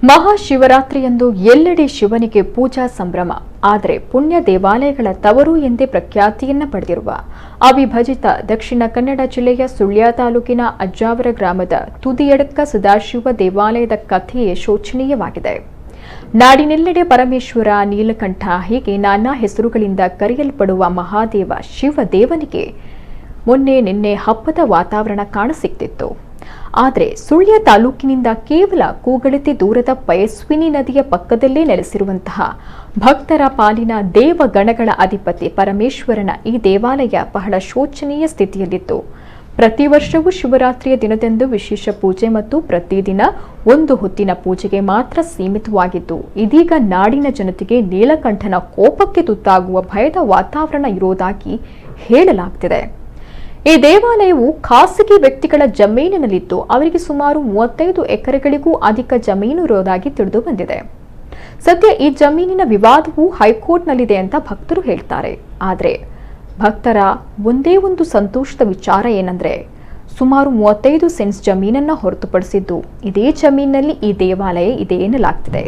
ಮಹಾಶಿವರಾತ್ರಿಯಂದು ಎಲ್ಲೆಡೆ ಶಿವನಿಗೆ ಪೂಜಾ ಸಂಭ್ರಮ. ಆದರೆ ಪುಣ್ಯ ದೇವಾಲಯಗಳ ತವರು ಎಂದೇ ಪ್ರಖ್ಯಾತಿಯನ್ನ ಪಡೆದಿರುವ ಅವಿಭಜಿತ ದಕ್ಷಿಣ ಕನ್ನಡ ಜಿಲ್ಲೆಯ ಸುಳ್ಯ ತಾಲೂಕಿನ ಅಜ್ಜಾವರ ಗ್ರಾಮದ ತುದಿಯಡಕ್ಕ ಸದಾಶಿವ ದೇವಾಲಯದ ಕಥೆಯೇ ಶೋಚನೀಯವಾಗಿದೆ. ನಾಡಿನೆಲ್ಲೆಡೆ ಪರಮೇಶ್ವರ, ನೀಲಕಂಠ ಹೀಗೆ ನಾನಾ ಹೆಸರುಗಳಿಂದ ಕರೆಯಲ್ಪಡುವ ಮಹಾದೇವ ಶಿವದೇವನಿಗೆ ನಿನ್ನೆ ಹಬ್ಬದ ವಾತಾವರಣ ಕಾಣಸಿಕ್ತಿತ್ತು. ಆದರೆ ಸುಳ್ಯ ತಾಲೂಕಿನಿಂದ ಕೇವಲ ಕೂಗಳತೆ ದೂರದ ಪಯಸ್ವಿನಿ ನದಿಯ ಪಕ್ಕದಲ್ಲೇ ನೆಲೆಸಿರುವಂತಹ ಭಕ್ತರ ಪಾಲಿನ ದೇವಗಣಗಳ ಅಧಿಪತಿ ಪರಮೇಶ್ವರನ ಈ ದೇವಾಲಯ ಬಹಳ ಶೋಚನೀಯ ಸ್ಥಿತಿಯಲ್ಲಿತ್ತು. ಪ್ರತಿ ವರ್ಷವೂ ಶಿವರಾತ್ರಿಯ ದಿನದಂದು ವಿಶೇಷ ಪೂಜೆ ಮತ್ತು ಪ್ರತಿದಿನ ಒಂದು ಹೊತ್ತಿನ ಪೂಜೆಗೆ ಮಾತ್ರ ಸೀಮಿತವಾಗಿದ್ದು, ಇದೀಗ ನಾಡಿನ ಜನತೆಗೆ ನೀಲಕಂಠನ ಕೋಪಕ್ಕೆ ತುತ್ತಾಗುವ ಭಯದ ವಾತಾವರಣ ಇರುವುದಾಗಿ ಹೇಳಲಾಗುತ್ತಿದೆ. ಈ ದೇವಾಲಯವು ಖಾಸಗಿ ವ್ಯಕ್ತಿಗಳ ಜಮೀನಿನಲ್ಲಿದ್ದು, ಅವರಿಗೆ ಸುಮಾರು 35 ಎಕರೆಗಳಿಗೂ ಅಧಿಕ ಜಮೀನು ಇರುವುದಾಗಿ ತಿಳಿದು ಬಂದಿದೆ. ಸದ್ಯ ಈ ಜಮೀನಿನ ವಿವಾದವು ಹೈಕೋರ್ಟ್ನಲ್ಲಿದೆ ಅಂತ ಭಕ್ತರು ಹೇಳ್ತಾರೆ. ಆದರೆ ಭಕ್ತರ ಒಂದೇ ಒಂದು ಸಂತೋಷದ ವಿಚಾರ ಏನಂದ್ರೆ, ಸುಮಾರು 35 ಸೆಂಟ್ಸ್ ಜಮೀನನ್ನ ಹೊರತುಪಡಿಸಿದ್ದು ಇದೇ ಜಮೀನಿನಲ್ಲಿ ಈ ದೇವಾಲಯ ಇದೆ ಎನ್ನಲಾಗ್ತಿದೆ.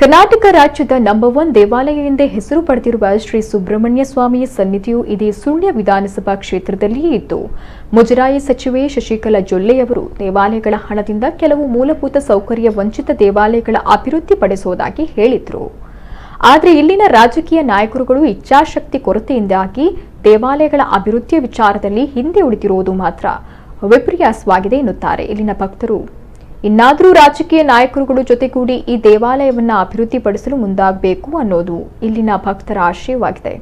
ಕರ್ನಾಟಕ ರಾಜ್ಯದ ನಂಬರ್ 1 ದೇವಾಲಯ ಎಂದೇ ಹೆಸರು ಪಡೆದಿರುವ ಶ್ರೀ ಸುಬ್ರಹ್ಮಣ್ಯ ಸ್ವಾಮಿಯ ಸನ್ನಿಧಿಯು ಇದೇ ಸುಳ್ಯ ವಿಧಾನಸಭಾ ಕ್ಷೇತ್ರದಲ್ಲಿಯೇ ಇದ್ದು, ಮುಜರಾಯಿ ಸಚಿವೆ ಶಶಿಕಲಾ ಜೊಲ್ಲೆಯವರು ದೇವಾಲಯಗಳ ಹಣದಿಂದ ಕೆಲವು ಮೂಲಭೂತ ಸೌಕರ್ಯ ವಂಚಿತ ದೇವಾಲಯಗಳ ಅಭಿವೃದ್ಧಿ ಪಡಿಸುವುದಾಗಿ ಹೇಳಿದ್ರು. ಆದರೆ ಇಲ್ಲಿನ ರಾಜಕೀಯ ನಾಯಕರುಗಳು ಇಚ್ಛಾಶಕ್ತಿ ಕೊರತೆಯಿಂದಾಗಿ ದೇವಾಲಯಗಳ ಅಭಿವೃದ್ಧಿಯ ವಿಚಾರದಲ್ಲಿ ಹಿಂದೆ ಉಳಿದಿರುವುದು ಮಾತ್ರ ವಿಪರ್ಯಾಸವಾಗಿದೆ ಎನ್ನುತ್ತಾರೆ ಇಲ್ಲಿನ ಭಕ್ತರು. ಇನ್ನಾದರೂ ರಾಜಕೀಯ ನಾಯಕರುಗಳು ಜೊತೆಗೂಡಿ ಈ ದೇವಾಲಯವನ್ನು ಅಭಿವೃದ್ಧಿಪಡಿಸಲು ಮುಂದಾಗಬೇಕು ಅನ್ನೋದು ಇಲ್ಲಿನ ಭಕ್ತರ ಆಶಯವಾಗಿದೆ.